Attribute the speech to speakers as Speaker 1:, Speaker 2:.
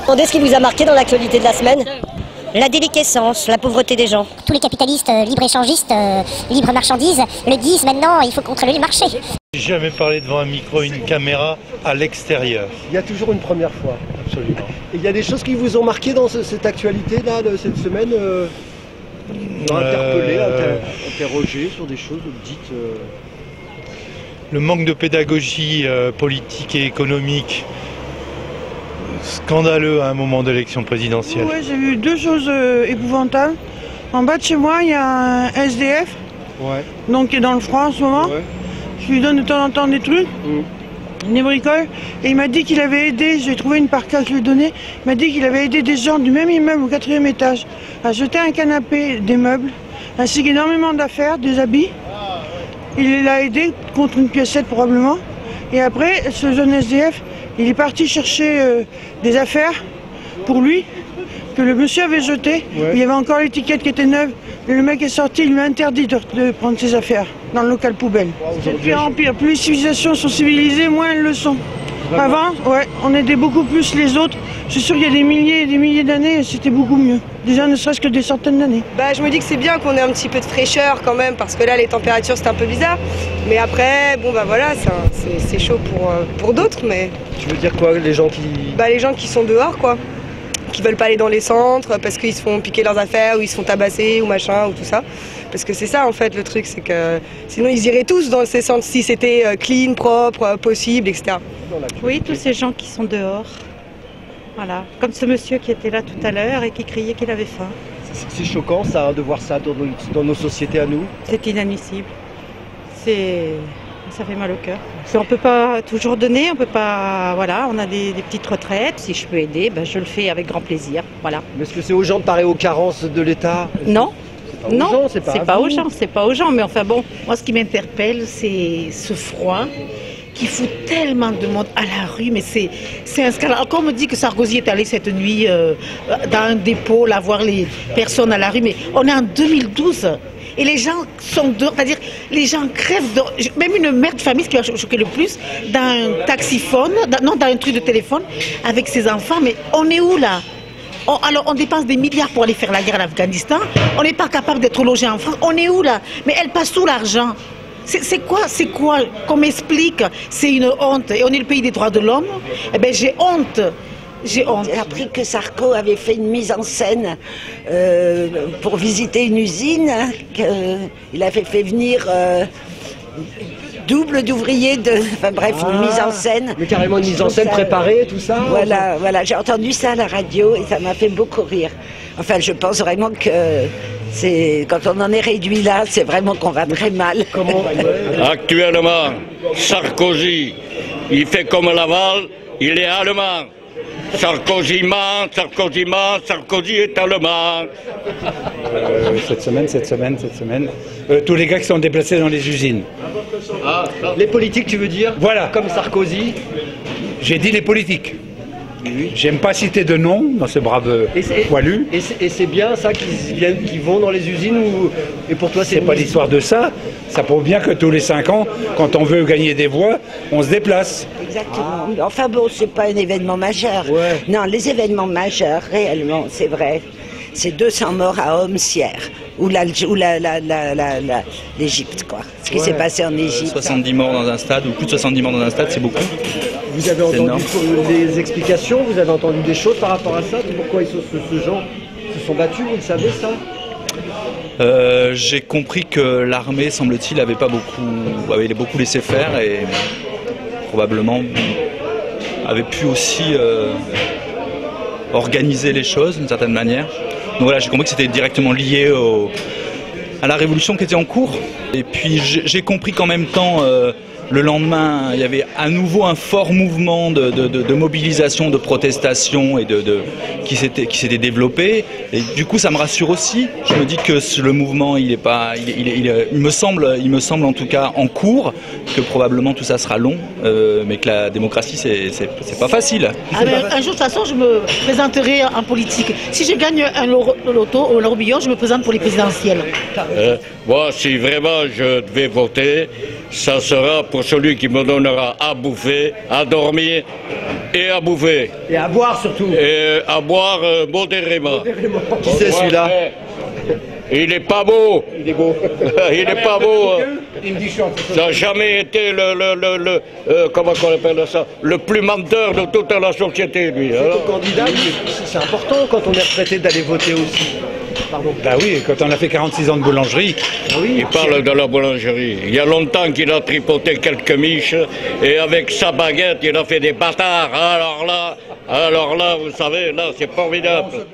Speaker 1: Demandez ce qui vous a marqué dans l'actualité de la semaine. La déliquescence, la pauvreté des gens.
Speaker 2: Tous les capitalistes libre-échangistes, libre-marchandises le disent maintenant, il faut contrôler le marché.
Speaker 3: J'ai jamais parlé devant un micro et une caméra à l'extérieur.
Speaker 4: Il y a toujours une première fois.
Speaker 3: Absolument.
Speaker 4: Et il y a des choses qui vous ont marqué dans cette actualité-là, de cette semaine interpellé, interrogé sur des choses dites
Speaker 3: Le manque de pédagogie politique et économique, scandaleux à un moment d'élection présidentielle.
Speaker 5: Oui, j'ai vu deux choses épouvantables. En bas de chez moi, il y a un SDF, donc qui est dans le froid en ce moment. Ouais. Je lui donne de temps en temps des trucs, des bricoles, et il m'a dit qu'il avait aidé, j'ai trouvé une parka que je lui ai donnée, il m'a dit qu'il avait aidé des gens du même immeuble au 4e étage à jeter un canapé, des meubles, ainsi qu'énormément d'affaires, des habits. Il l'a aidé contre une piécette probablement, et après, ce jeune SDF, il est parti chercher des affaires pour lui, que le monsieur avait jeté. Ouais. Il y avait encore l'étiquette qui était neuve. Le mec est sorti, il lui a interdit de prendre ses affaires dans le local poubelle. C'est de pire en pire. Plus les civilisations sont civilisées, moins elles le sont. Vraiment. Avant, on aidait beaucoup plus les autres. Je suis sûr qu'il y a des milliers et des milliers d'années, c'était beaucoup mieux. Déjà ne serait-ce que des centaines d'années.
Speaker 6: Je me dis que c'est bien qu'on ait un petit peu de fraîcheur quand même, parce que là les températures c'est un peu bizarre. Mais après, voilà, c'est chaud pour d'autres. Mais...
Speaker 4: Tu veux dire quoi, les gens qui...
Speaker 6: les gens qui sont dehors, quoi. Qui veulent pas aller dans les centres parce qu'ils se font piquer leurs affaires ou ils se font tabasser ou machin ou tout ça. Parce que c'est ça en fait le truc, c'est que sinon ils iraient tous dans ces centres si c'était clean, propre, possible, etc.
Speaker 7: Oui, tous ces gens qui sont dehors. Voilà, comme ce monsieur qui était là tout à l'heure et qui criait qu'il avait faim.
Speaker 4: C'est choquant ça, de voir ça dans nos sociétés à nous.
Speaker 7: C'est inadmissible. Ça fait mal au cœur. On ne peut pas toujours donner, on peut pas. Voilà, on a des petites retraites. Si je peux aider, je le fais avec grand plaisir. Voilà.
Speaker 4: Mais est-ce que c'est aux gens de parer aux carences de l'État?
Speaker 7: Non. Non,
Speaker 4: c'est
Speaker 7: pas aux gens, mais enfin bon, moi ce qui m'interpelle, c'est ce froid qui fout tellement de monde à la rue, mais c'est un scandale. Encore on me dit que Sarkozy est allé cette nuit dans un dépôt, là, voir les personnes à la rue, mais on est en 2012. Et les gens sont dehors, c'est-à-dire les gens crèvent dehors. Même une mère de famille, ce qui m'a choqué le plus, dans un taxiphone, dans un truc de téléphone, avec ses enfants, mais on est où là? Alors on dépense des milliards pour aller faire la guerre en Afghanistan, on n'est pas capable d'être logé en France, on est où là? Mais elle passe où l'argent? C'est quoi qu'on m'explique? C'est une honte. Et on est le pays des droits de l'homme. Eh bien j'ai honte. J'ai
Speaker 8: appris que Sarko avait fait une mise en scène pour visiter une usine, qu'il avait fait venir double d'ouvriers, une mise en scène.
Speaker 4: Mais carrément une mise en scène préparée, tout ça.
Speaker 8: Voilà, j'ai entendu ça à la radio et ça m'a fait beaucoup rire. Enfin, je pense vraiment que quand on en est réduit là, c'est vraiment qu'on va très mal.
Speaker 9: Actuellement, Sarkozy, il fait comme Laval, il est allemand. Sarkozy ment, Sarkozy est allemand.
Speaker 10: Cette semaine. Tous les gars qui sont déplacés dans les usines.
Speaker 4: Les politiques, tu veux dire? Voilà. Comme Sarkozy.
Speaker 10: J'ai dit les politiques. Oui. J'aime pas citer de nom dans ce brave poilu.
Speaker 4: Et c'est bien ça qui vont dans les usines et pour toi c'est
Speaker 10: pas l'histoire de ça. Ça prouve bien que tous les 5 ans, quand on veut gagner des voix, on se déplace.
Speaker 8: Exactement. Enfin bon, c'est pas un événement majeur. Ouais. Non, les événements majeurs, réellement, c'est vrai. C'est 200 morts à Homs hier, ou l'Égypte, quoi. Ce qui s'est passé en Égypte.
Speaker 11: 70 morts dans un stade, ou plus de 70 morts dans un stade, c'est beaucoup.
Speaker 4: Vous avez entendu des explications, vous avez entendu des choses par rapport à ça? Pourquoi ce gens se sont battus, vous le savez ça?
Speaker 11: J'ai compris que l'armée, semble-t-il, avait beaucoup laissé faire et probablement avait pu aussi organiser les choses d'une certaine manière. Donc voilà, j'ai compris que c'était directement lié à la révolution qui était en cours. Et puis j'ai compris qu'en même temps, le lendemain, il y avait à nouveau un fort mouvement de mobilisation, de protestation et qui s'était développé. Et du coup, ça me rassure aussi. Je me dis que le mouvement, il me semble en tout cas en cours, que probablement tout ça sera long, mais que la démocratie, c'est pas facile.
Speaker 7: Un jour, de toute façon, je me présenterai en politique. Si je gagne un loto ou un tourbillon, je me présente pour les présidentielles.
Speaker 9: Moi, si vraiment je devais voter, ça sera pour celui qui me donnera à bouffer, à dormir et à bouffer.
Speaker 4: Et à boire surtout.
Speaker 9: Et à boire modérément.
Speaker 4: Qui c'est celui-là?
Speaker 9: Il est pas beau.
Speaker 4: Il est beau.
Speaker 9: Il est pas beau.
Speaker 10: Il me dit
Speaker 9: Ça n'a jamais été comment on appelle ça, le plus menteur de toute la société, lui.
Speaker 4: C'est ton candidat, c'est important quand on est retraité d'aller voter aussi. Pardon.
Speaker 10: Bah oui, quand on a fait 46 ans de boulangerie.
Speaker 4: Oui,
Speaker 9: il parle de la boulangerie. Il y a longtemps qu'il a tripoté quelques miches et avec sa baguette, il a fait des bâtards. Alors là, vous savez, là, c'est formidable.